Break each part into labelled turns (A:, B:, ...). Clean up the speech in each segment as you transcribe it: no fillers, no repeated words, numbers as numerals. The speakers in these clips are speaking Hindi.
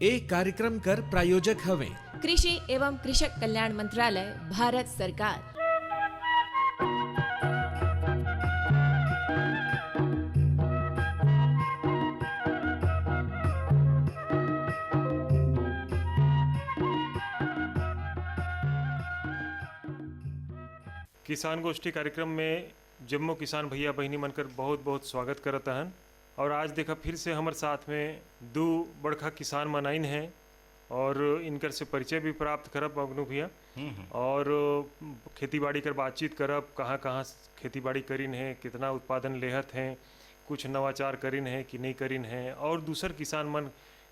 A: एक कार्यक्रम कर प्रायोजक हवे
B: कृषि एवं कृषक कल्याण मंत्रालय, भारत सरकार।
C: किसान गोष्ठी कार्यक्रम में जम्मू किसान भैया बहनी मनकर बहुत बहुत स्वागत करत हन। और आज देखा फिर से हमारे साथ में दो बड़का किसान मनाइन हैं और इनकर से परिचय भी प्राप्त करब अग्नु भैया और खेती बाड़ी कर बातचीत करब, कहाँ कहाँ खेती बाड़ी करिन है, कितना उत्पादन लेहत हैं, कुछ नवाचार करिन है कि नहीं करिन है और दूसर किसान मन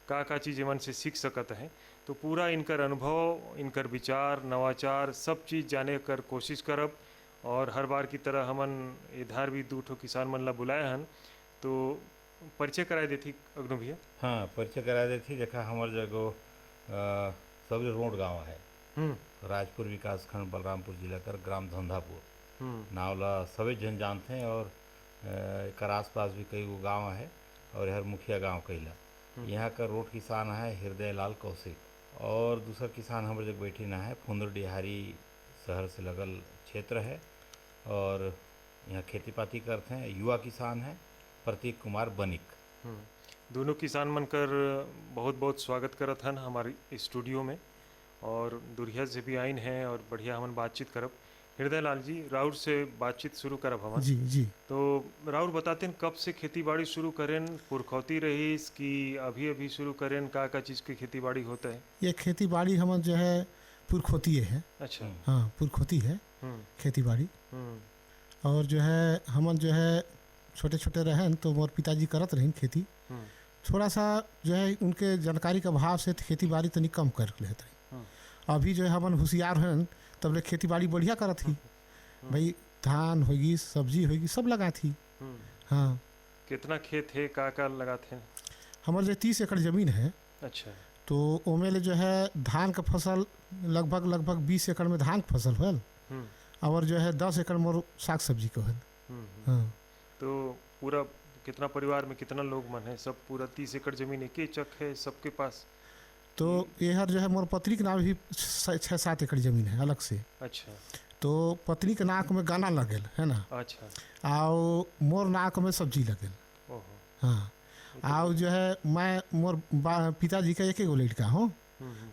C: का चीज़ मन से सीख सकत हैं। तो पूरा इनकर अनुभव, इनकर विचार, नवाचार सब चीज़ जाने कर कोशिश करब। और हर बार की तरह हमन इधर भी दो ठो किसान मन ला बुलाए हन, तो परिचय कराए देती अग्नु भैया।
D: हाँ, परिचय करा देती। देखा हमार जगह सबले रोड गांव है, राजपुर विकास खंड बलरामपुर जिला कर ग्राम धंधापुर नाव ला सभी जन जानते हैं। और एकर आसपास भी कई गो गाँव है और हर मुखिया गांव कैला। यहाँ का रोड किसान है हृदय लाल कौशिक और दूसरा किसान हमारे जगह बैठी ना है फुंदर डिहारी शहर से लगल क्षेत्र है और यहाँ खेती पाती करते हैं। युवा किसान है प्रतीक कुमार बनिक।
C: दोनों किसान मन कर बहुत बहुत स्वागत करत हन हमारे स्टूडियो में और दुरिया से भी आइन हैं और बढ़िया हमन बातचीत करब। हृदय लाल जी, राउर से बातचीत शुरू करब हमन।
E: जी जी।
C: तो राउर बताते हैं कब से खेती बाड़ी शुरू करें, पुरखौती रहीस कि अभी अभी शुरू करें, का चीज़ की खेती बाड़ी होता है?
E: ये खेती बाड़ी हमन जो है पुरखोती है।
C: अच्छा।
E: हाँ, पुरखोती है खेती बाड़ी। और जो है हमन जो है छोटे छोटे रहें तो मोर पिताजी करत रहें खेती। थोड़ा सा जो है उनके जानकारी के अभाव से खेती बाड़ी तनी कम कर लेते रही। अभी जो है हमन होशियार हैं तब ले खेती बाड़ी बढ़िया करत थी। भाई धान होगी, सब्जी होगी, सब लगा थी। हाँ।
C: कितना खेत है, का लगाते हैं?
E: हमारे जो 30 एकड़ जमीन है।
C: अच्छा।
E: तो ओमे ले जो है धान का फसल लगभग 20 एकड़ में धान की फसल होल और जो है 10 एकड़ मोर साग सब्जी का होल। हाँ।
C: तो पूरा कितना परिवार में कितना लोग मन है? सब पूरा 30 एकड़ जमीन एक ही चक है सबके पास?
E: तो यह जो है मोर पत्नी के नाम भी 6-7 एकड़ जमीन है अलग से।
C: अच्छा।
E: तो पत्नी के नाक में गाना लगेल है ना।
C: अच्छा।
E: आओ मोर नाक में सब्जी लगेल। हाँ। आओ जो है मैं मोर पिताजी का एक गो लड़का हूँ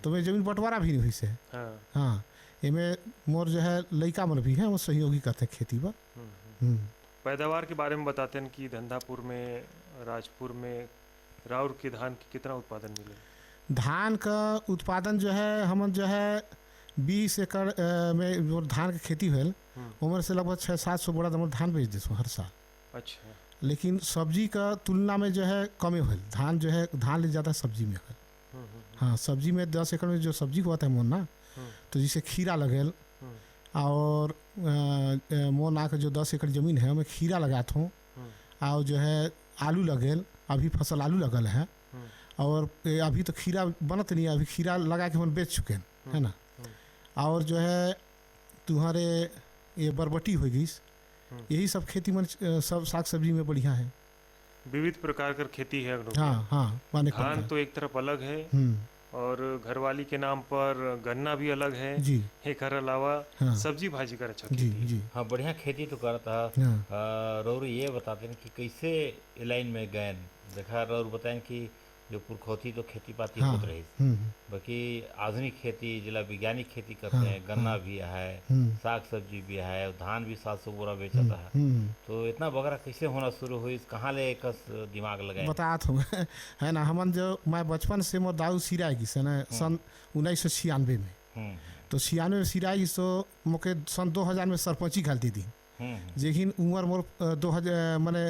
E: तो मैं जमीन बंटवारा भी नहीं हुई से। हाँ। इनमें मोर जो है लड़का मन भी है, वो सहयोगी करते हैं खेती पर।
C: पैदावार के बारे में बताते हैं कि धंधापुर में, राजपुर में राउर के धान की कितना उत्पादन मिले?
E: धान का उत्पादन जो है हमन जो है 20 एकड़ में जो धान की खेती हुई उम्र से लगभग 600-700 बोरा धान बेच देते हर साल।
C: अच्छा।
E: लेकिन सब्जी का तुलना में जो है कमे हुई। धान जो है धान ले ज़्यादा सब्जी में है। हाँ, सब्जी में 10 एकड़ में जो सब्जी होता है मोरना, तो जिसे खीरा लगेल और मोरना का जो 10 एकड़ ज़मीन है उसमें खीरा लगाता हूँ और जो है आलू लगेल। अभी फसल आलू लगल है और अभी तो खीरा बनत नहीं है, अभी खीरा लगा के हम बेच चुके हैं है ना। और जो है तुम्हारे ये बरबटी हो गई, यही सब खेती मन सब साग सब्जी में बढ़िया है।
C: विविध प्रकार कर खेती है।
E: हाँ हाँ।
C: धान तो एक तरफ अलग है और घरवाली के नाम पर गन्ना भी अलग है जी। एक अलावा सब्जी भाजी कर अच्छा
E: जी जी।
D: हाँ, बढ़िया खेती तो करता है। रौर ये बताते हैं कि कैसे लाइन में गए। देखा रौर बताएं कि जो पुरखौती तो खेती पाती होत रही, बाकी आधुनिक खेती जिला वैज्ञानिक खेती करते हैं। गन्ना भी है, साग सब्जी भी है, धान भी 700 बोरा बेचता है। तो इतना बगरा कैसे होना शुरू हुई, कहाँ ले एक दिमाग लगाए?
E: बतात हूँ है ना। हमन जो मैं बचपन से मोर दाऊ सिराई गई है ना सन 1996 में। तो 96 में सिराई गई तो मुके सन 2000 में सरपंची घाल दी थी। लेकिन उम्र मोर 2000 मैंने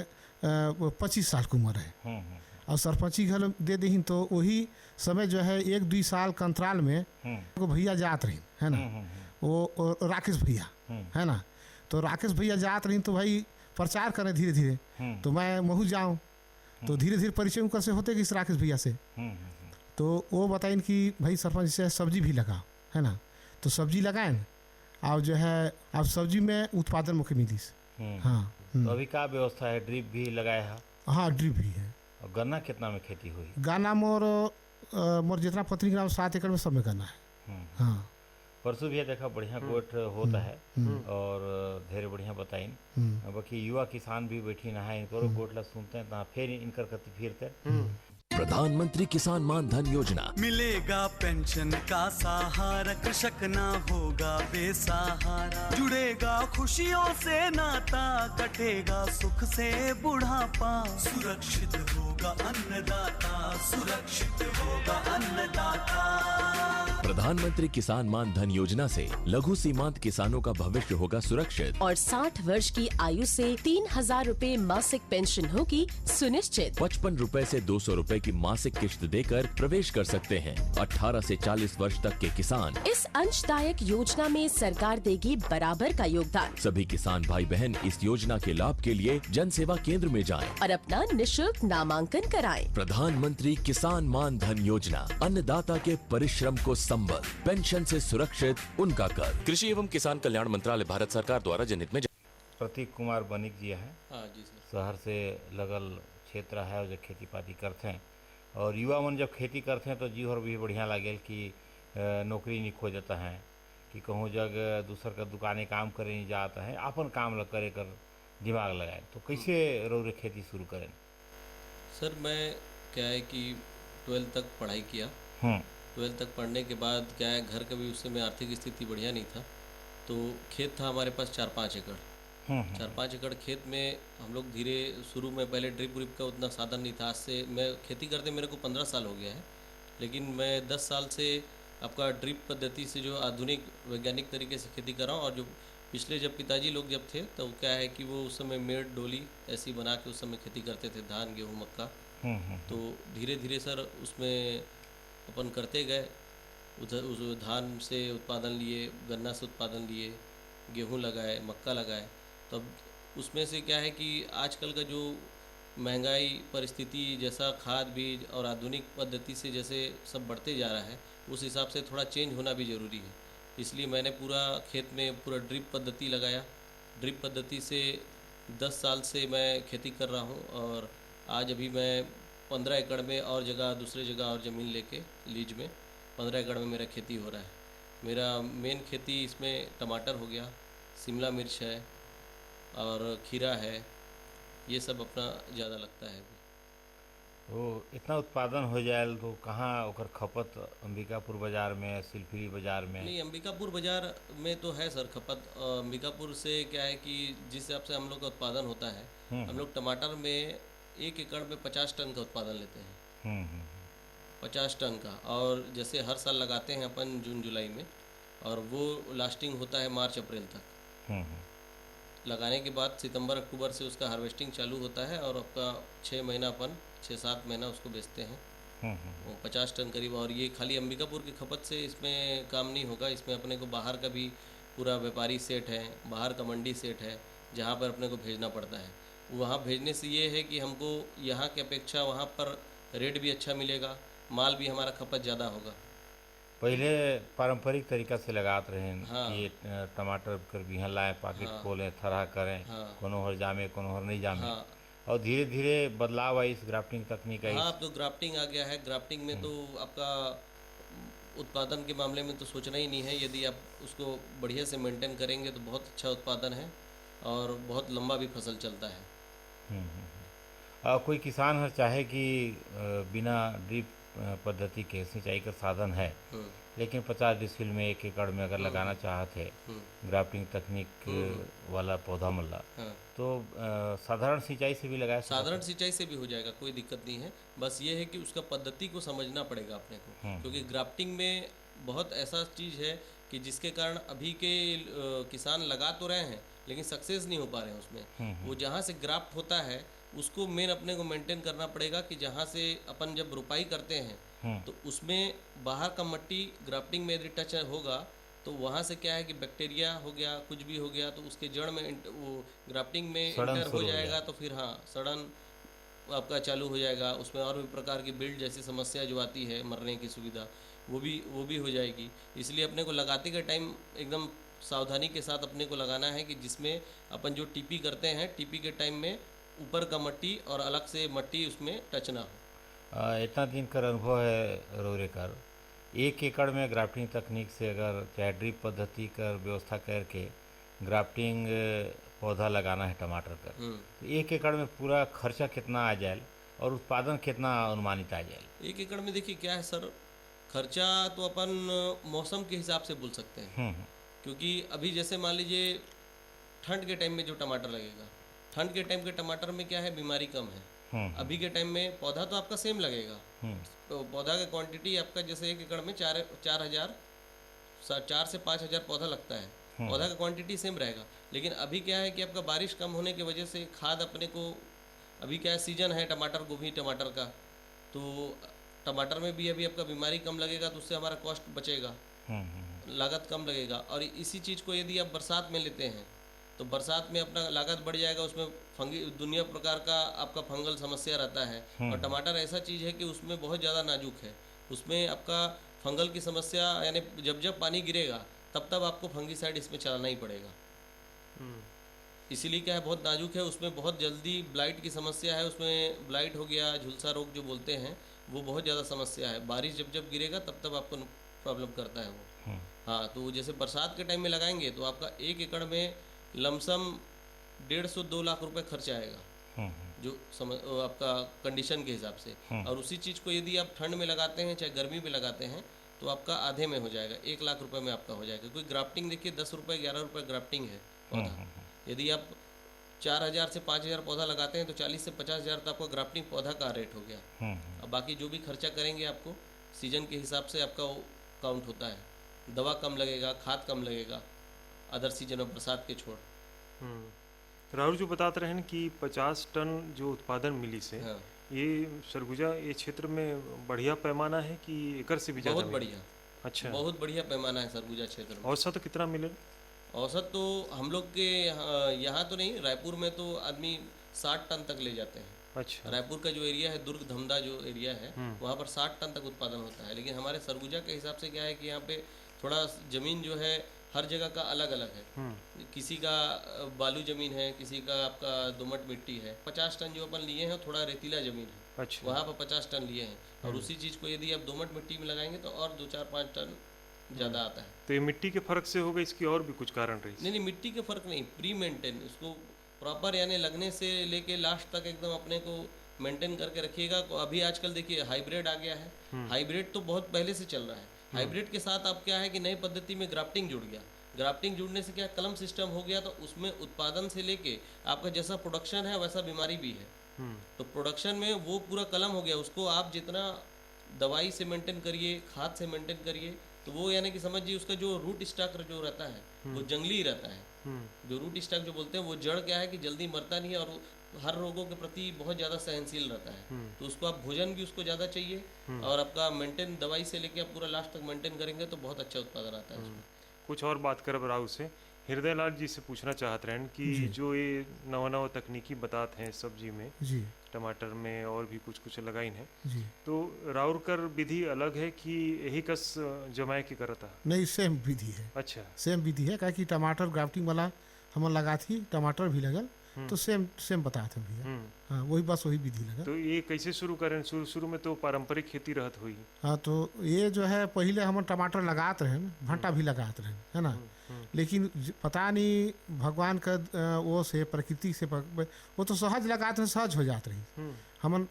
E: 25 साल की उम्र है और सरपंची घर दे दी तो वही समय जो है 1-2 साल के अंतराल में को भैया जात रही है ना। वो राकेश भैया है ना। तो राकेश भैया जात रही तो भाई प्रचार करें धीरे धीरे, तो मैं महू जाऊँ तो धीरे धीरे परिचय उनका से होते कि राकेश भैया से। तो वो बताइन कि भाई सरपंच से सब्जी भी लगाओ है ना। तो सब्जी लगाएं और जो है अब सब्जी में उत्पादन मुख्य मिली। हाँ।
D: तो अभी क्या व्यवस्था है? ड्रिप भी लगाया है?
E: हाँ, ड्रिप भी है।
D: और गन्ना कितना में खेती हुई?
E: गन्ना मोर मोर जितना 35 ग्राम 7 एकड़ में सब में करना है। हाँ
D: परसों भी देखा बढ़िया गोट होता है और ढेर बढ़िया बताइन। बाकी युवा किसान भी बैठी ना है इनको गोट ला सुनते हैं तो फिर इनकर कति फिरते।
F: प्रधानमंत्री किसान मान धन योजना,
G: मिलेगा पेंशन का सहारा, कृषक ना होगा बेसहारा, जुड़ेगा खुशियों से नाता, कटेगा सुख से बुढ़ापा, सुरक्षित होगा अन्नदाता, सुरक्षित होगा अन्नदाता।
F: प्रधानमंत्री किसान मान धन योजना से लघु सीमांत किसानों का भविष्य होगा सुरक्षित
H: और 60 वर्ष की आयु से 3,000 रूपए मासिक पेंशन होगी सुनिश्चित।
F: 55 रूपए से 200 रूपए की मासिक किश्त देकर प्रवेश कर सकते हैं। 18 से 40 वर्ष तक के किसान
H: इस अंशदायक योजना में सरकार देगी बराबर का योगदान।
F: सभी किसान भाई बहन इस योजना के लाभ के लिए जन सेवा केंद्र में जाएं।
H: और अपना निशुल्क नामांकन कराएं।
F: प्रधानमंत्री किसान मान धन योजना, अन्नदाता के परिश्रम को संबल, पेंशन से सुरक्षित उनका कर। कृषि एवं किसान कल्याण मंत्रालय, भारत सरकार द्वारा जनहित में।
D: प्रतीक कुमार बनिक जी हैं।
I: हाँ जी सर।
D: शहर से लगल क्षेत्र है और जो खेती पाती करते हैं और युवा मन जब खेती करते हैं तो जी और भी बढ़िया लगे कि नौकरी नहीं खो जाता है कि कहूँ जग दूसर का दुकानें काम करे नहीं जाता है, अपन काम ल करे कर दिमाग लगाए। तो कैसे रोरे खेती शुरू करें?
I: सर मैं क्या है कि 12 तक पढ़ाई किया। 12 तक पढ़ने के बाद क्या है घर का भी उस समय आर्थिक स्थिति बढ़िया नहीं था, तो खेत था हमारे पास 4-5 एकड़। 4-5 एकड़ खेत में हम लोग धीरे शुरू में पहले ड्रिप व्रिप का उतना साधन नहीं था। आज से मैं खेती करते मेरे को 15 साल हो गया है, लेकिन मैं 10 साल से आपका ड्रिप पद्धति से जो आधुनिक वैज्ञानिक तरीके से खेती कर रहा हूँ। और जो पिछले जब पिताजी लोग जब थे तो क्या है कि वो उस समय मेड़ डोली ऐसी बना के उस समय खेती करते थे, धान गेहूँ मक्का। तो धीरे धीरे सर उसमें अपन करते गए। उधर उस धान से उत्पादन लिए, गन्ना से उत्पादन लिए, गेहूँ लगाए, मक्का लगाए। तब उसमें से क्या है कि आजकल का जो महंगाई परिस्थिति जैसा खाद बीज और आधुनिक पद्धति से जैसे सब बढ़ते जा रहा है, उस हिसाब से थोड़ा चेंज होना भी ज़रूरी है। इसलिए मैंने पूरा खेत में पूरा ड्रिप पद्धति लगाया। ड्रिप पद्धति से 10 साल से मैं खेती कर रहा हूँ और आज अभी मैं 15 एकड़ में और जगह दूसरे जगह और ज़मीन लेके लीज में 15 एकड़ में मेरा खेती हो रहा है। मेरा मेन खेती इसमें टमाटर हो गया, शिमला मिर्च है और खीरा है, ये सब अपना ज़्यादा लगता है।
D: वो इतना उत्पादन हो जाए तो कहाँ ओकर खपत? अंबिकापुर बाज़ार में, सिलफिरी बाज़ार में?
I: नहीं, अंबिकापुर बाज़ार में तो है सर खपत। अंबिकापुर से क्या है कि जिस हिसाब से हम लोग का उत्पादन होता है, हम लोग टमाटर में 1 एकड़ में 50 टन का उत्पादन लेते हैं। 50 टन का। और जैसे हर साल लगाते हैं अपन जून जुलाई में, और वो लास्टिंग होता है मार्च अप्रैल तक। लगाने के बाद सितंबर अक्टूबर से उसका हार्वेस्टिंग चालू होता है और आपका 6 महीना अपन 6-7 महीना उसको बेचते हैं। वो 50 टन करीब। और ये खाली अंबिकापुर की खपत से इसमें काम नहीं होगा, इसमें अपने को बाहर का भी पूरा व्यापारी सेट है, बाहर का मंडी सेट है जहाँ पर अपने को भेजना पड़ता है। वहाँ भेजने से ये है कि हमको यहाँ की अपेक्षा वहाँ पर रेट भी अच्छा मिलेगा, माल भी हमारा खपत ज़्यादा होगा।
D: पहले पारंपरिक तरीका से लगात रहे
I: हाँ।
D: कि टमाटर कर बिहान लाएं, पाकिट खोलें, थरहा करें, कोनो हर जामे कोनो हर नहीं जामे। और धीरे धीरे बदलाव आई इस ग्राफ्टिंग तकनीक आई।
I: हाँ, अब तो ग्राफ्टिंग आ गया है। ग्राफ्टिंग में तो आपका उत्पादन के मामले में तो सोचना ही नहीं है। यदि आप उसको बढ़िया से मेंटेन करेंगे तो बहुत अच्छा उत्पादन है और बहुत लंबा भी फसल चलता है।
D: कोई किसान हर चाहे कि बिना ड्रिप पद्धति के सिंचाई का साधन है, लेकिन 50 डिसमिल में 1 एकड़ में अगर लगाना चाहते ग्राफ्टिंग तकनीक वाला पौधा मल्ला, तो साधारण सिंचाई से भी लगाया?
I: साधारण सिंचाई से भी हो जाएगा, कोई दिक्कत नहीं है। बस ये है कि उसका पद्धति को समझना पड़ेगा अपने को, क्योंकि ग्राफ्टिंग में बहुत ऐसा चीज़ है कि जिसके कारण अभी के किसान लगा तो रहे हैं लेकिन सक्सेस नहीं हो पा रहे हैं उसमें। वो जहाँ से ग्राफ्ट होता है उसको मेन अपने को मेंटेन करना पड़ेगा कि जहाँ से अपन जब रुपाई करते हैं तो उसमें बाहर का मिट्टी ग्राफ्टिंग में यदि टच होगा तो वहाँ से क्या है कि बैक्टीरिया हो गया, कुछ भी हो गया, तो उसके जड़ में वो ग्राफ्टिंग में इंटर हो जाएगा, तो फिर हाँ सड़न आपका चालू हो जाएगा। उसमें और भी प्रकार की बिल्ड जैसी समस्या जो आती है, मरने की सुविधा, वो भी हो जाएगी। इसलिए अपने को लगाते के टाइम एकदम सावधानी के साथ अपने को लगाना है कि जिसमें अपन जो टीपी करते हैं, टीपी के टाइम में ऊपर का मट्टी और अलग से मट्टी उसमें टच ना हो।
D: इतना दिन का अनुभव है रोरे कर 1 एकड़ में ग्राफ्टिंग तकनीक से अगर चाहे ड्रिप पद्धति कर व्यवस्था करके ग्राफ्टिंग पौधा लगाना है टमाटर का, तो 1 एकड़ में पूरा खर्चा कितना आ जाए और उत्पादन कितना अनुमानित आ जाए?
I: 1 एकड़ में देखिए क्या है सर, खर्चा तो अपन मौसम के हिसाब से बोल सकते हैं। क्योंकि अभी जैसे मान लीजिए ठंड के टाइम में जो टमाटर लगेगा, ठंड के टाइम के टमाटर में क्या है, बीमारी कम है। अभी के टाइम में पौधा तो आपका सेम लगेगा, तो पौधा का क्वांटिटी आपका जैसे 1 एकड़ में 4 से 5 हज़ार पौधा लगता है, पौधा का क्वांटिटी सेम रहेगा। लेकिन अभी क्या है कि आपका बारिश कम होने की वजह से खाद अपने को, अभी क्या है सीजन है टमाटर गोभी टमाटर का, तो टमाटर में भी अभी आपका बीमारी कम लगेगा, तो उससे हमारा कॉस्ट बचेगा, लागत कम लगेगा। और इसी चीज़ को यदि आप बरसात में लेते हैं तो बरसात में अपना लागत बढ़ जाएगा, उसमें दुनिया प्रकार का आपका फंगल समस्या रहता है। और टमाटर ऐसा चीज़ है कि उसमें बहुत ज़्यादा नाजुक है, उसमें आपका फंगल की समस्या, यानी जब जब पानी गिरेगा तब तब आपको फंगीसाइड इसमें चलाना ही पड़ेगा। इसीलिए क्या है, बहुत नाजुक है, उसमें बहुत जल्दी ब्लाइट की समस्या है, उसमें ब्लाइट हो गया, झुलसा रोग जो बोलते हैं, वो बहुत ज़्यादा समस्या है। बारिश जब जब गिरेगा तब तब आपको प्रॉब्लम करता है वो। हाँ, तो जैसे बरसात के टाइम में लगाएंगे तो आपका 1 एकड़ में लमसम 150-2 लाख रुपए खर्च आएगा, जो आपका कंडीशन के हिसाब से। और उसी चीज़ को यदि आप ठंड में लगाते हैं चाहे गर्मी में लगाते हैं तो आपका आधे में हो जाएगा, 1 लाख रुपए में आपका हो जाएगा। क्योंकि ग्राफ्टिंग देखिए 10 रुपये 11 रुपये ग्राफ्टिंग है पौधा। यदि आप 4,000 से 5,000 पौधा लगाते हैं तो 40 से 50,000 तो आपका ग्राफ्टिंग पौधा का रेट हो गया। अब बाकी जो भी खर्चा करेंगे आपको सीजन के हिसाब से आपका वो काउंट होता है। दवा कम लगेगा, खाद कम लगेगा अदर सीजन में बरसात के छोड़।
C: राहुल जो बताते रहे कि 50 टन जो उत्पादन मिली से,
I: हाँ।
C: ये सरगुजा ये क्षेत्र में बढ़िया पैमाना है कि एकड़ से भी ज़्यादा?
I: बहुत बढ़िया,
C: अच्छा,
I: बहुत बढ़िया पैमाना है सरगुजा क्षेत्र में।
C: औसत कितना मिले?
I: औसत तो हम लोग के यहाँ तो नहीं, रायपुर में तो आदमी 60 टन तक ले जाते हैं।
C: अच्छा,
I: रायपुर का जो एरिया है, दुर्ग धमदा जो एरिया है, वहाँ पर 60 टन तक उत्पादन होता है। लेकिन हमारे सरगुजा के हिसाब से क्या है कि यहाँ पे थोड़ा ज़मीन जो है हर जगह का अलग अलग है। किसी का बालू ज़मीन है, किसी का आपका दोमट मिट्टी है। 50 टन जो अपन लिए हैं थोड़ा रेतीला ज़मीन है,
C: अच्छा,
I: वहाँ पर 50 टन लिए हैं। और उसी चीज़ को यदि आप दोमट मिट्टी में लगाएंगे तो और 2-4-5 टन ज़्यादा आता है।
C: तो ये मिट्टी के फर्क से होगा, इसकी और भी कुछ कारण रही?
I: नहीं, मिट्टी के फ़र्क नहीं, प्री मेंटेन उसको प्रॉपर, यानी लगने से लेके लास्ट तक एकदम अपने को मेंटेन करके रखिएगा। अभी आजकल देखिए हाइब्रिड आ गया है, हाइब्रिड तो बहुत पहले से चल रहा है। हाइब्रिड के साथ अब क्या है कि नई पद्धति में ग्राफ्टिंग जुड़ गया। ग्राफ्टिंग जुड़ने से क्या कलम सिस्टम हो गया, तो उसमें उत्पादन से लेके आपका जैसा प्रोडक्शन है वैसा बीमारी भी है। तो प्रोडक्शन में वो पूरा कलम हो गया, उसको आप जितना दवाई से मेंटेन करिए, खाद से मेंटेन करिए, तो वो यानी कि समझिए उसका जो रूट स्टॉक जो रहता है वो जंगली ही रहता है। जो रूट स्टॉक जो बोलते हैं, वो जड़ क्या है कि जल्दी मरता नहीं है और हर रोगों के प्रति बहुत ज़्यादा सहनशील रहता है। तो उसको आप भोजन भी उसको ज़्यादा चाहिए, और आपका मेंटेन दवाई से लेके आप पूरा लास्ट तक मेंटेन करेंगे तो बहुत अच्छा उत्पादन आता है उसमें।
C: कुछ और बात करब राहुल से, हृदय लाल जी से पूछना चाहते हैं कि जो ये नवा तकनीकी बताते हैं सब्जी में
E: जी,
C: टमाटर में और भी कुछ लगाइन है,
E: जी,
C: तो राउर कर विधि अलग है कि यही कस जमाए की करता?
E: नहीं, सेम विधि है।
C: अच्छा,
E: सेम विधि है, काहे कि टमाटर ग्राफ्टिंग वाला हम लगा थी, टमाटर भी लगल, तो सेम बताते भैया। हाँ, वही बस वही विधि लगा।
C: तो ये कैसे शुरू करें? शुरू में तो पारंपरिक खेती रहत हुई।
E: हाँ, तो ये जो है पहले हम टमाटर लगाते रहे, भंटा भी लगाते रहे, है ना। लेकिन पता नहीं भगवान का वो से, प्रकृति से, वो तो सहज लगाते हैं, सहज हो जाते रही। हम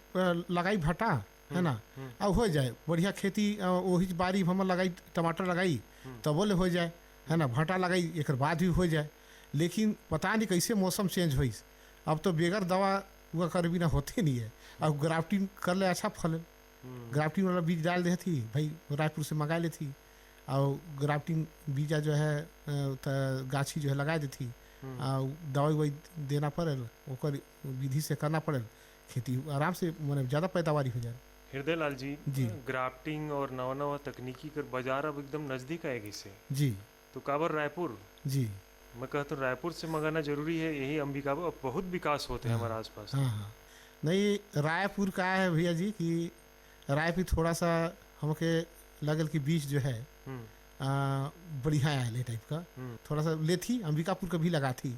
E: लगाई भंटा, है ना, अब हो जाए बढ़िया खेती। वही बारी हम लगाई टमाटर लगाई तब बोले हो जाए, है ना। भंटा लगाई एक बाद भी हो जाए। लेकिन पता नहीं कैसे मौसम चेंज हुई, अब तो बेगर दवा हुआ कर बिना होते नहीं है। अब ग्राफ्टिंग कर ले अच्छा फल, ग्राफ्टिंग वाला बीज डाल दे थी भाई, रायपुर से मंगा ले थी, और ग्राफ्टिंग बीजा जो है गाछी जो है लगा दी थी, और दवाई वही देना पड़ेल, ओकर विधि से करना पड़ेल, खेती आराम से मैंने ज़्यादा पैदावारी हो जाए।
C: हृदय लाल जी,
E: जी,
C: ग्राफ्टिंग और नवा तकनीकी कर बाजार अब एकदम नज़दीक आएगी से
E: जी,
C: तो काबर रायपुर?
E: जी,
C: मैं कहता हूँ रायपुर से मंगाना जरूरी है, यही अंबिका अब बहुत विकास होते हैं हमारे आसपास।
E: हाँ हाँ, नहीं रायपुर का है भैया जी कि रायपुर थोड़ा सा हमके लगल कि बीज जो है बढ़िया आयल है टाइप का। थोड़ा सा ले थी अंबिकापुर का भी लगा थी।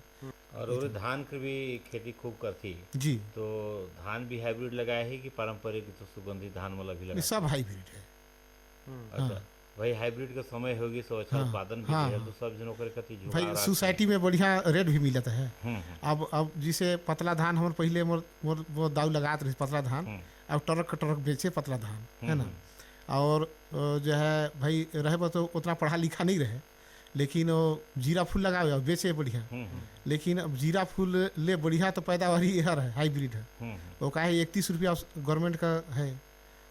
D: और धान की भी खेती खूब करती
E: जी।
D: तो धान भी हाइब्रिड लगाया है कि पारंपरिक तो सुगंधित धान वाला भी लगा?
E: सब हाइब्रिड है।
D: अच्छा भाई हाइब्रिड का समय होगी सो अच्छा उत्पादन भी है तो सब जनों करे कति
E: भाई सोसाइटी में बढ़िया रेट भी मिलता है। अब जिसे पतला धान हम पहले वो दाऊ लगाते रहे पतला धान, अब टरक बेचे पतला धान है ना। और जो है भाई रहे तो उतना पढ़ा लिखा नहीं रहे, लेकिन वो जीरा फूल लगावे और बेचे बढ़िया। लेकिन अब जीरा फूल ले बढ़िया तो पैदावार यह है हाइब्रिड है। वो का है 31 रुपया गवर्नमेंट का है,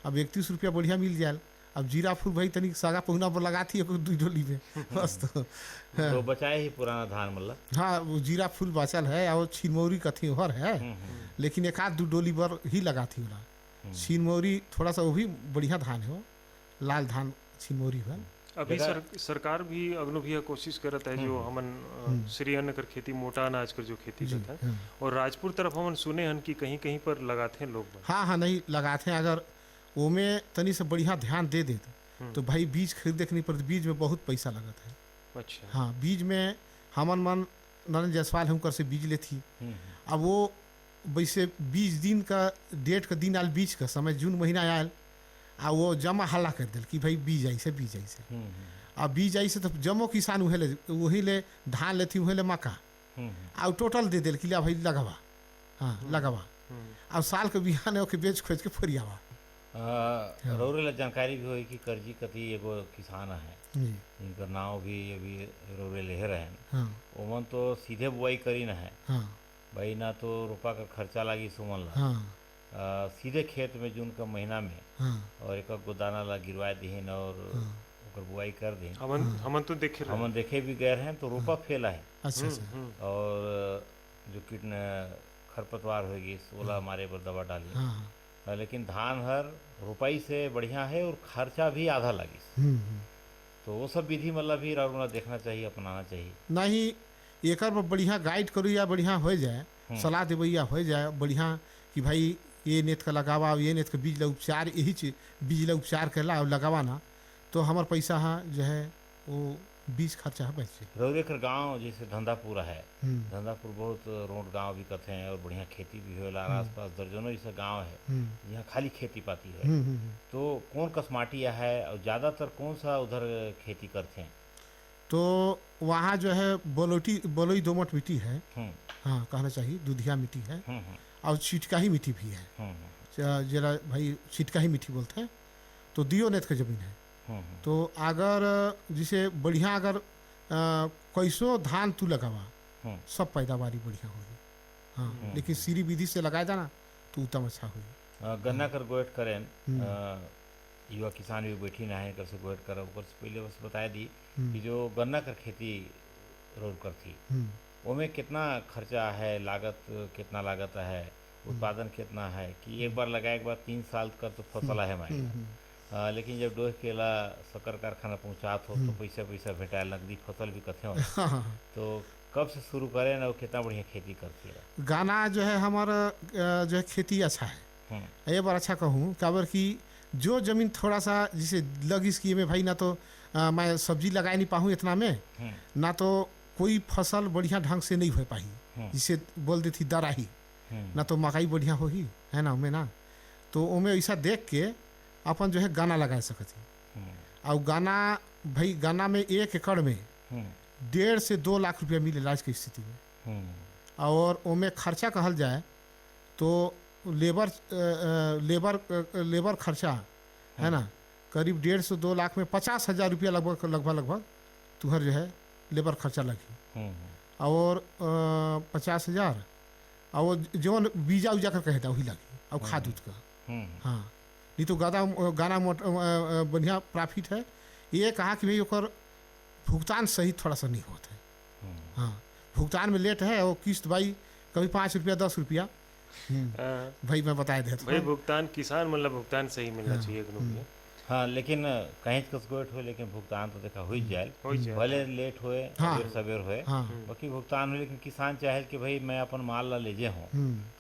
E: अब 31 रुपया बढ़िया मिल जाए। अब जीरा फूल भाई तनिक सागा पहुना पर लगा थी 2 डोली में बस।
D: तो बचाए ही पुराना धान मतलब।
E: हाँ वो जीरा फूल बचल है और छिनमौरी कथी और है, लेकिन 1-2 डोली पर ही लगा थी वाला छिनमौरी। थोड़ा सा वो भी बढ़िया धान है, लाल धान छिनमौरी है।
C: अभी सरकार भी अगनो भी कोशिश करत है जो हमन श्री अन्न कर खेती मोटा अनाज कर जो खेती करता है। और राजपुर तरफ हमन सुने हन कि कहीं कहीं पर लगाते हैं लोग।
E: हाँ नहीं लगाते हैं। अगर वो में तनी से बढ़िया ध्यान दे देते तो भाई बीज खरीदे के नहीं पड़ते। बीज में बहुत पैसा लगता है।
C: अच्छा।
E: हाँ बीज में हमन मन नरेंद्र जायसवाल हम कर से बीज लेती। अब वो वैसे 20 दिन का डेट का दिन आयल, बीज का समय जून महीना आयल, आ वो जमा हल्ला कर दिल कि भाई बीज ऐसे बीज ऐसे। अब बीज ऐसे तो जमो किसान वही ले धान लेती वही ले मक्का और टोटल दे दिल कि ला भाई लगवा। हाँ लगवा। अब साल के बिहान ओके बेच खोज के फरियावा।
D: रौरेला जानकारी भी हुई कि करजी कति एगो किसान है इनका नाव भी अभी रौरे ले रहे। ओमन तो सीधे बुआई करी ना है भाई, ना तो रुपा का खर्चा लगी सुमन ला। सीधे खेत में जून का महीना में और एक गोदाना ला गिरवा दीन और बुआई कर दी।
C: हमन तो
D: देखे भी गए हैं तो रोपा फैला है।
E: अच्छा।
D: और जो खरपतवार होगी सोला हमारे पर दवा डाली। लेकिन धान हर रुपाई से बढ़िया है और खर्चा भी आधा लगी। तो वो सब विधि मतलब भी देखना चाहिए, अपनाना चाहिए।
E: नहीं एक बढ़िया गाइड करू या बढ़िया हो जाए, सलाह देवे या हो जाए बढ़िया कि भाई ये नेत का लगावा, ये नेत का बीज ला उपचार, यही चीज बीज ला उपचार करला और लगावा ना तो हमार पैसा जो है वो बीज खर्चा है पैसे।
D: रौरेकर गांव जैसे धंधापुर है, धंधापुर बहुत रोड गांव भी कहते हैं और बढ़िया खेती भी होला। आसपास दर्जनों ऐसा गांव है जहाँ खाली खेती पाती है। तो कौन कसमाटी है और ज्यादातर कौन सा उधर खेती करते हैं?
E: तो वहाँ जो है बलुई दोमट मिट्टी है। हाँ कहना चाहिए दुधिया मिट्टी है और छिटकाही मिट्टी भी है। जरा भाई छिटकाही मिट्टी बोलते हैं। तो दियो नेत का जमीन है। तो अगर जिसे बढ़िया अगर कैसो धान तू लगावा सब पैदावारी बढ़िया होगी। हाँ लेकिन सीरी विधि से लगाए जाना तो उत्तम अच्छा होगी।
D: गन्ना कर गोएट करें युवा किसान भी बैठी ना है कर से गोएट कर पहले बस बताया दी कि जो गन्ना कर खेती रोड कर थी उसमें कितना खर्चा है, लागत कितना लागत है, उत्पादन कितना है कि एक बार लगाए के बाद 3 साल का तो फसल है हमारे। लेकिन जब डोह केला शक्कर कारखाना पहुँचात हो तो पैसा भेटा नकदी फसल भी कथे हो। तो कब से शुरू करें ना, कितना बढ़िया खेती करती है?
E: गाना जो है हमारा जो है खेती अच्छा है। ये बार अच्छा कहूँ काबर कि जो जमीन थोड़ा सा जिसे लगी इसकी में भाई ना तो मैं सब्जी लगा नहीं पाऊँ इतना में, ना तो कोई फसल बढ़िया ढंग से नहीं हो पाई, जिसे बोल देती दराही, ना तो मकई बढ़िया होगी है ना उमें ना। तो उमें ऐसा देख के अपन जो है गाना लगा सकती। और गाना भाई गाना में 1 एकड़ में 1.5 से 2 लाख रुपया मिले आज की स्थिति में। और उमें खर्चा कहल जाए तो लेबर खर्चा है ना करीब 1.5 से 2 लाख में 50,000 रुपया लगभग तुम्हार जो है लेबर खर्चा लगी। और 50,000 और जो बीजा उजा कर कहता वही लगी और खाद उद का। हाँ नहीं तो गाना बढ़िया प्रॉफिट है। ये कहा कि भाई ओकर भुगतान सही थोड़ा सा नहीं होता है। हाँ भुगतान में लेट है और किस्त भाई कभी 5 रुपया 10 रुपया भाई मैं बता देता
C: भाई भुगतान किसान मतलब भुगतान सही मिलना चाहिए।
D: हाँ, लेकिन कहीं कस गोट हो, लेकिन भुगतान तो देखा हो जाए,
C: हो जाए।
D: भले लेट होए
E: हाँ।
D: फिर सवेर होए,
E: हाँ।
D: बाकी भुगतान हो। लेकिन किसान चाहे कि भाई मैं अपन माल ला ले जे हूँ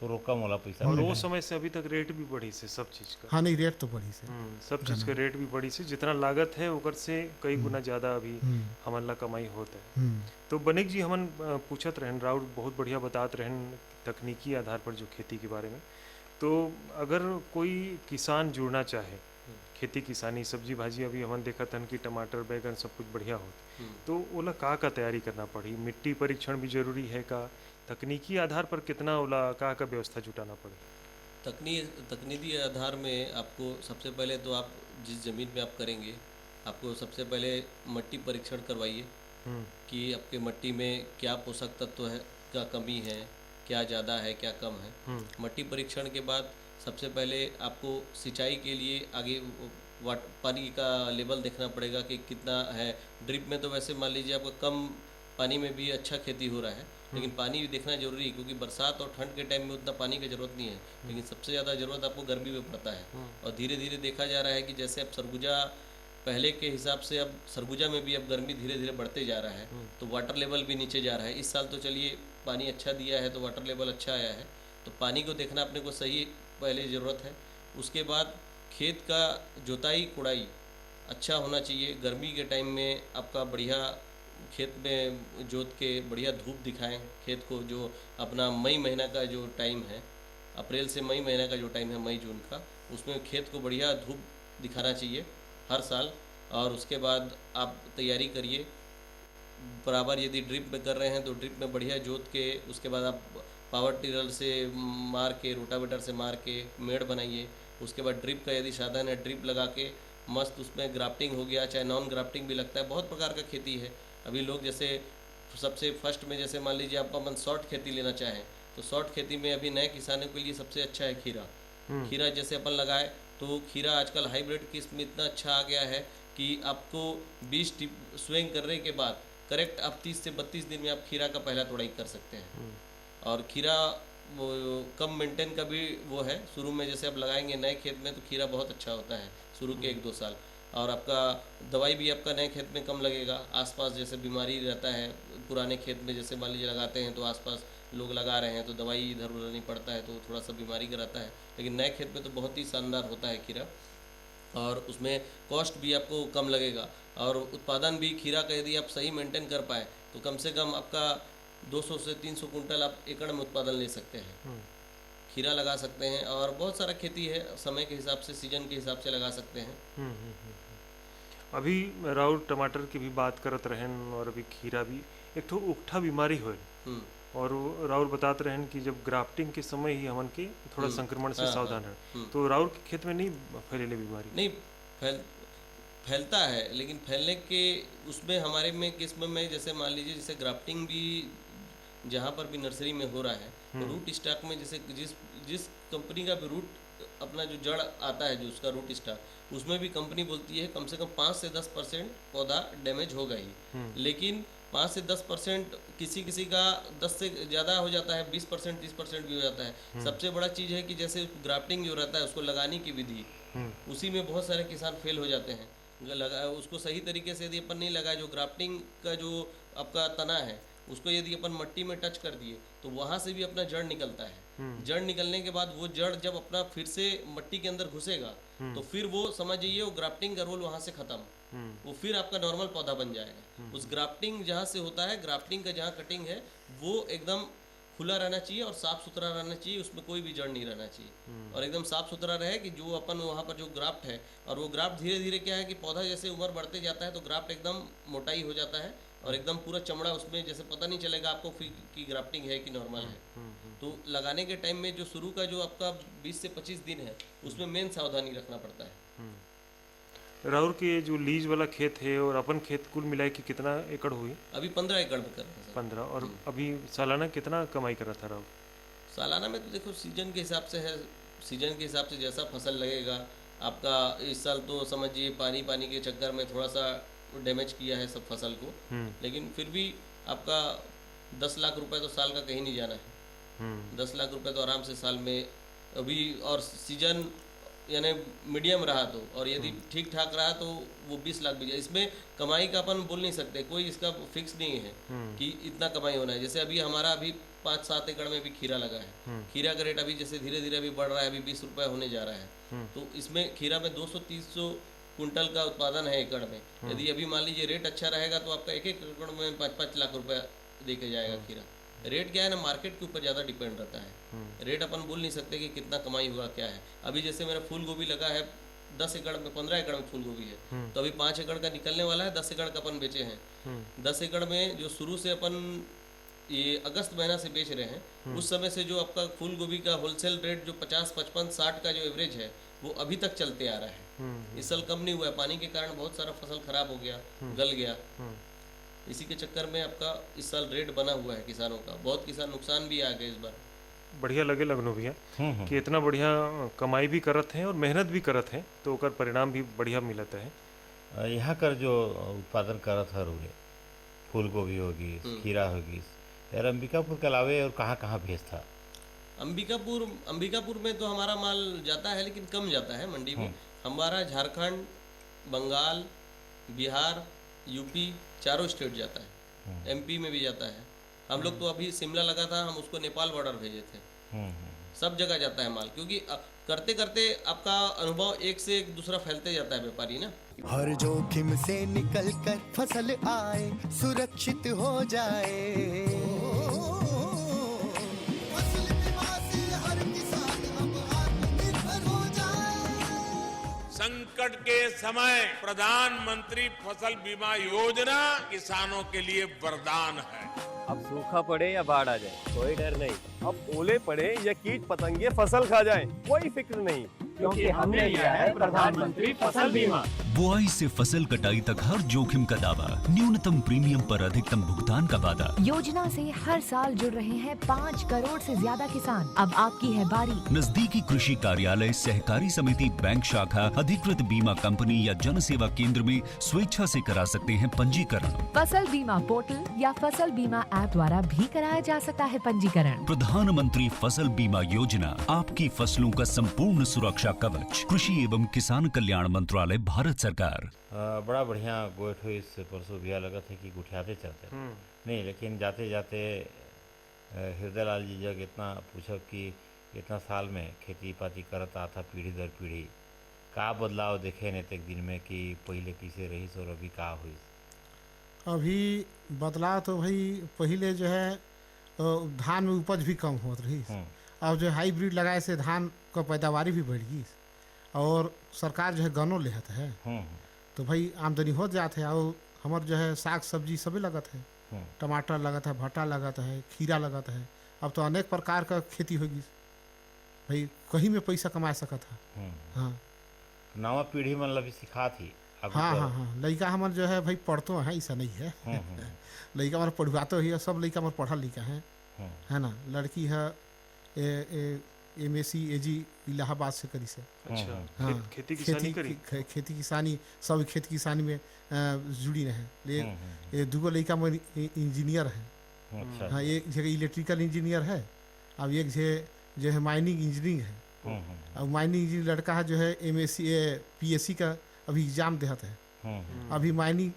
D: तो रोका मोला पैसा
C: और
D: मिले।
C: वो समय से अभी तक रेट भी बढ़ी से सब चीज का।
E: हाँ नहीं रेट तो बढ़ी से
C: सब चीज का रेट भी बढ़ी से, जितना लागत है ओकर से कई गुना ज्यादा अभी हमन ला कमाई होता है। तो बनिक जी हमन पूछत रहन, राउर बहुत बढ़िया बात रहन तकनीकी आधार पर जो खेती के बारे में। तो अगर कोई किसान जुड़ना चाहे खेती किसानी सब्जी भाजी, अभी हमन देखत हन कि टमाटर बैगन सब कुछ बढ़िया होत, तो ओला का तैयारी करना पड़ी? मिट्टी परीक्षण भी जरूरी है का? तकनीकी आधार पर कितना ओला का व्यवस्था जुटाना पड़े?
I: तकनीकी आधार में आपको सबसे पहले तो आप जिस ज़मीन में आप करेंगे, आपको सबसे पहले मिट्टी परीक्षण करवाइए कि आपके मिट्टी में क्या पोषक तत्व है, क्या कमी है, क्या ज़्यादा है, क्या कम है। मिट्टी परीक्षण के बाद सबसे पहले आपको सिंचाई के लिए आगे पानी का लेवल देखना पड़ेगा कि कितना है। ड्रिप में तो वैसे मान लीजिए आपका कम पानी में भी अच्छा खेती हो रहा है, लेकिन पानी भी देखना जरूरी है, क्योंकि बरसात और ठंड के टाइम में उतना पानी की ज़रूरत नहीं है, लेकिन सबसे ज़्यादा ज़रूरत आपको गर्मी में पड़ता है। और धीरे धीरे देखा जा रहा है कि जैसे अब सरगुजा पहले के हिसाब से अब सरगुजा में भी अब गर्मी धीरे धीरे बढ़ते जा रहा है, तो वाटर लेवल भी नीचे जा रहा है। इस साल तो चलिए पानी अच्छा दिया है तो वाटर लेवल अच्छा आया है, तो पानी को देखना अपने को सही पहले ज़रूरत है। उसके बाद खेत का जुताई कुड़ाई अच्छा होना चाहिए। गर्मी के टाइम में आपका बढ़िया खेत में जोत के बढ़िया धूप दिखाएं खेत को। जो अपना मई महीना का जो टाइम है, अप्रैल से मई महीना का जो टाइम है, मई जून का, उसमें खेत को बढ़िया धूप दिखाना चाहिए हर साल। और उसके बाद आप तैयारी करिए बराबर। यदि ड्रिप में कर रहे हैं तो ड्रिप में बढ़िया जोत के, उसके बाद आप पावर टिलर से मार के, रोटावेटर से मार के मेड़ बनाइए। उसके बाद ड्रिप का यदि साधन है, ड्रिप लगा के मस्त उसमें ग्राफ्टिंग हो गया, चाहे नॉन ग्राफ्टिंग भी लगता है। बहुत प्रकार का खेती है। अभी लोग जैसे सबसे फर्स्ट में जैसे मान लीजिए आप अपन शॉर्ट खेती लेना चाहें, तो शॉर्ट खेती में अभी नए किसानों के लिए सबसे अच्छा है खीरा। खीरा जैसे अपन लगाए तो खीरा आजकल हाइब्रिड किस्म में इतना अच्छा आ गया है कि आपको 20 स्विंग करने के बाद करेक्ट आप 30 से 32 दिन में आप खीरा का पहला तोड़ाई कर सकते हैं। और खीरा वो कम मेंटेन का भी वो है। शुरू में जैसे आप लगाएंगे नए खेत में तो खीरा बहुत अच्छा होता है शुरू के 1-2 साल। और आपका दवाई भी आपका नए खेत में कम लगेगा। आसपास जैसे बीमारी रहता है, पुराने खेत में जैसे मान लीजिए लगाते हैं तो आसपास लोग लगा रहे हैं तो दवाई इधर उधर नहीं पड़ता है, तो थोड़ा सा बीमारी का रहता है। लेकिन नए खेत में तो बहुत ही शानदार होता है खीरा, और उसमें कॉस्ट भी आपको कम लगेगा। और उत्पादन भी खीरा का यदि आप सही मेंटेन कर पाए तो कम से कम आपका 200 से 300 कुंटल आप एकड़ में उत्पादन ले सकते हैं। खीरा लगा सकते हैं और बहुत सारा खेती है, समय के हिसाब से, सीजन के हिसाब से लगा सकते हैं।
C: अभी राउर टमाटर की भी बात करत रहन और अभी खीरा भी एक ठो उकठा बीमारी होए, और राउर बताते रहन कि जब ग्राफ्टिंग के समय ही हमन के थोड़ा संक्रमण से सावधान है। तो राउर के खेत में नहीं फैलेले बीमारी?
I: नहीं फैलता है, लेकिन फैलने के उसमें हमारे में किस्म में जैसे मान लीजिए जैसे ग्राफ्टिंग भी जहाँ पर भी नर्सरी में हो रहा है, तो रूट स्टॉक में जैसे जिस कंपनी का भी रूट अपना जो जड़ आता है, जो उसका रूट स्टॉक, उसमें भी कंपनी बोलती है कम से कम 5 से 10% पौधा डैमेज होगा ही। लेकिन 5 से 10% किसी का 10 से ज़्यादा हो जाता है, 20% 30% भी हो जाता है। सबसे बड़ा चीज़ है कि जैसे ग्राफ्टिंग जो रहता है उसको लगाने की विधि, उसी में बहुत सारे किसान फेल हो जाते हैं। उसको सही तरीके से यदि अपन नहीं लगाए, जो ग्राफ्टिंग का जो आपका तना है उसको यदि अपन मिट्टी में टच कर दिए तो वहाँ से भी अपना जड़ निकलता है। जड़ निकलने के बाद वो जड़ जब अपना फिर से मिट्टी के अंदर घुसेगा तो फिर वो समझ जाइए वो ग्राफ्टिंग का रोल वहाँ से खत्म, वो फिर आपका नॉर्मल पौधा बन जाएगा। उस ग्राफ्टिंग जहाँ से होता है, ग्राफ्टिंग का जहाँ कटिंग है वो एकदम खुला रहना चाहिए और साफ सुथरा रहना चाहिए, उसमें कोई भी जड़ नहीं रहना चाहिए। और एकदम साफ सुथरा रहे कि जो अपन वहाँ पर जो ग्राफ्ट है, और वो ग्राफ्ट धीरे धीरे क्या है कि पौधा जैसे उम्र बढ़ते जाता है तो ग्राफ्ट एकदम मोटाई हो जाता है और एकदम पूरा चमड़ा उसमें जैसे पता नहीं चलेगा आपको कि ग्राफ्टिंग है कि नॉर्मल है। तो लगाने के टाइम में जो शुरू का जो आपका 20 से 25 दिन है उसमें मेन सावधानी रखना पड़ता है।
C: राउर के जो लीज वाला खेत है और अपन खेत कुल मिलाए कि कितना एकड़ हुई?
I: अभी 15 एकड़ में कर रहे हैं।
C: 15। और अभी सालाना कितना कमाई कर रहा था राउर?
I: सालाना में तो देखो सीजन के हिसाब से है, सीजन के हिसाब से जैसा फसल लगेगा आपका। इस साल तो समझिए पानी के चक्कर में थोड़ा सा डैमेज किया है सब फसल को, लेकिन फिर भी आपका 10 लाख रुपए तो साल का कहीं नहीं जाना है। 10 लाख रुपए तो आराम से साल में अभी, और सीजन यानी मीडियम रहा तो, और यदि ठीक ठाक रहा तो वो 20 लाख भी जाए। इसमें कमाई का अपन बोल नहीं सकते, कोई इसका फिक्स नहीं है कि इतना कमाई होना है। जैसे अभी हमारा अभी 5-7 एकड़ में भी खीरा लगा है, खीरा का रेट अभी जैसे धीरे धीरे अभी बढ़ रहा है, अभी 20 रुपये होने जा रहा है। तो इसमें खीरा में 200-300 कुंटल का उत्पादन है एकड़ में। यदि अभी मान लीजिए रेट अच्छा रहेगा तो आपका एक एकड़ में 5-5 लाख रुपया दे के जाएगा खीरा। रेट क्या है ना, मार्केट के ऊपर ज़्यादा डिपेंड रहता है। रेट अपन बोल नहीं सकते कि कितना कमाई हुआ क्या है। अभी जैसे मेरा फूल गोभी लगा है 10 एकड़ में, 15 एकड़ में फूल गोभी है, तो अभी 5 एकड़ का निकलने वाला है, 10 एकड़ का अपन बेचे हैं। 10 एकड़ में जो शुरू से अपन ये अगस्त महीना से बेच रहे हैं, उस समय से जो आपका फूल गोभी का होलसेल रेट जो 50, 55, 60 का जो एवरेज है वो अभी तक चलते आ रहा है। इस साल कम नहीं हुआ है, पानी के कारण बहुत सारा फसल खराब हो गया, गल गया। इसी के चक्कर में आपका इस साल रेट बना हुआ है किसानों का। बहुत किसान नुकसान भी आ गए इस बार।
C: बढ़िया लगे लगनो भैया कि इतना बढ़िया कमाई भी करत हैं और मेहनत भी करत हैं, तो ओकर परिणाम भी बढ़िया मिलता है।
D: यहाँ कर जो उत्पादन करत हर हुए, फूल गोभी होगी, खीरा होगी, यार अंबिकापुर के अलावे और कहाँ कहाँ भेजता?
I: अंबिकापुर में तो हमारा माल जाता है, लेकिन कम जाता है मंडी में। हमारा झारखंड, बंगाल, बिहार, यूपी चारों स्टेट जाता है। एमपी में भी जाता है। हम लोग तो अभी शिमला लगा था, हम उसको नेपाल बॉर्डर भेजे थे। सब जगह जाता है माल, क्योंकि करते करते आपका अनुभव एक से एक दूसरा फैलते जाता है व्यापारी ना।
J: हर जोखिम से निकल कर फसल आए, सुरक्षित हो जाए। फसल बीमा से हर किसान अब आत्मनिर्भर हो जाए।
K: संकट के समय प्रधानमंत्री फसल बीमा योजना किसानों के लिए वरदान है।
L: अब सूखा पड़े या बाढ़ आ जाए कोई डर नहीं, अब ओले पड़े या कीट पतंगे फसल खा जाए कोई फिक्र नहीं, क्योंकि हमने लिया है प्रधानमंत्री फसल बीमा।
M: बुआई से फसल कटाई तक हर जोखिम का दावा, न्यूनतम प्रीमियम पर अधिकतम भुगतान का वादा।
N: योजना से हर साल जुड़ रहे हैं 5 करोड़ से ज्यादा किसान। अब आपकी है बारी।
M: नजदीकी कृषि कार्यालय, सहकारी समिति, बैंक शाखा, अधिकृत बीमा कंपनी या जन सेवा केंद्र में स्वेच्छा से करा सकते हैं पंजीकरण।
N: फसल बीमा पोर्टल या फसल बीमा ऐप द्वारा भी कराया जा सकता है पंजीकरण।
M: प्रधानमंत्री फसल बीमा योजना, आपकी फसलों का संपूर्ण सुरक्षा कवच। कृषि एवं किसान कल्याण मंत्रालय, भारत सरकार।
D: बड़ा बढ़िया गोइठ हुई इस परसों भैया लगा था कि गुठियाते चलते नहीं, लेकिन जाते जाते हृदय लाल जी जब इतना पूछा कि इतना साल में खेती पाती करता था पीढ़ी दर पीढ़ी, का बदलाव देखे ने तक दिन में कि पहले कैसे रही और अभी का हुई?
E: अभी बदलाव तो भाई पहले जो है धान में उपज भी कम होत रही, अब जो हाइब्रिड लगाए से धान का पैदावारी भी बढ़ गई और सरकार जो है गन्नो लेहत है, तो भाई आमदनी हो जाते है। और हमार जो है साग सब्जी सभी लगत है, टमाटर लगत है, भट्टा लगत है, खीरा लगत है। अब तो अनेक प्रकार का खेती होगी भाई, कहीं में पैसा कमा सकत है। हाँ,
D: नवा पीढ़ी मन भी सिखा थी।
E: हाँ हाँ हाँ, लड़का हमार जो है भाई पढ़तो है, ऐसा नहीं है। लड़का हमारा पढ़वाते ही, सब लड़का हमारा पढ़ा लिखा है ना। लड़की है MSc AG इलाहाबाद से करी से।
C: अच्छा,
E: हाँ,
C: खेती किसानी करी,
E: खेती किसानी सब खेती किसानी में जुड़ी रहे। ये दूगो लड़का में इंजीनियर है। हाँ, एक जगह इलेक्ट्रिकल इंजीनियर है, अब एक जो है माइनिंग इंजीनियरिंग है। अब माइनिंग इंजीनियर लड़का है जो है MSc PSC का अभी एग्जाम देता है। अभी माइनिंग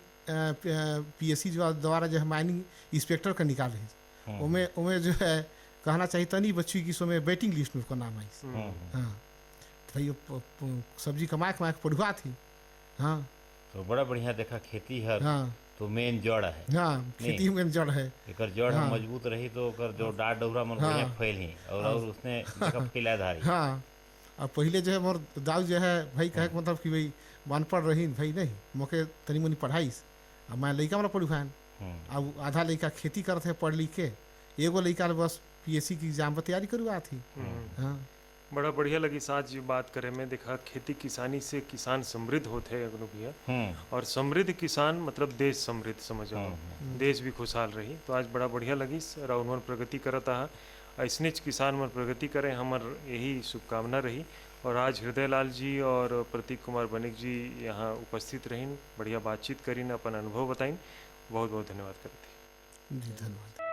E: PSC द्वारा जो है माइनिंग इंस्पेक्टर का निकाल रही, उमें जो है कहना चाहिए तनी बच्ची की सो में वेटिंग लिस्ट में उसका नाम आई। हाँ, तो भाई सब्जी कमा के पढ़वा थी। हाँ,
D: तो बड़ा बढ़िया देखा खेती है। हाँ, तो मेन जड़ है।
E: हाँ, खेती में जड़ है।
D: एक जड़ हाँ, मजबूत रही तो जो डाट डोरा मन बढ़िया फैल ही और उसने फैला धारी।
E: हाँ, अब पहले जो है मोर दाऊ जो है भाई कहे मतलब कि भाई अनपढ़ रही भाई, नहीं मोके तनी मुनी पढ़ाईस। अब मैं लड़का वाला पढ़वान, अब आधा लड़का खेती करते है पढ़ लिख के, एगो लड़का बस PSC की एग्जाम पर तैयारी करवा थी। हाँ,
C: बड़ा बढ़िया लगी साथ जी बात करे में। देखा खेती किसानी से किसान समृद्ध होते हैं अगनो भैया, और समृद्ध किसान मतलब देश समृद्ध समझो, देश भी खुशहाल रही। तो आज बड़ा बढ़िया लगी, राउंड प्रगति करता है, ऐसने किसान मन प्रगति करें, हमार यही शुभकामना रही। और आज हृदय लाल जी और प्रतीक कुमार बनिक जी यहाँ उपस्थित रहीन, बढ़िया बातचीत करीन, अपन अनुभव बताइन। बहुत बहुत धन्यवाद करते।
E: जी धन्यवाद।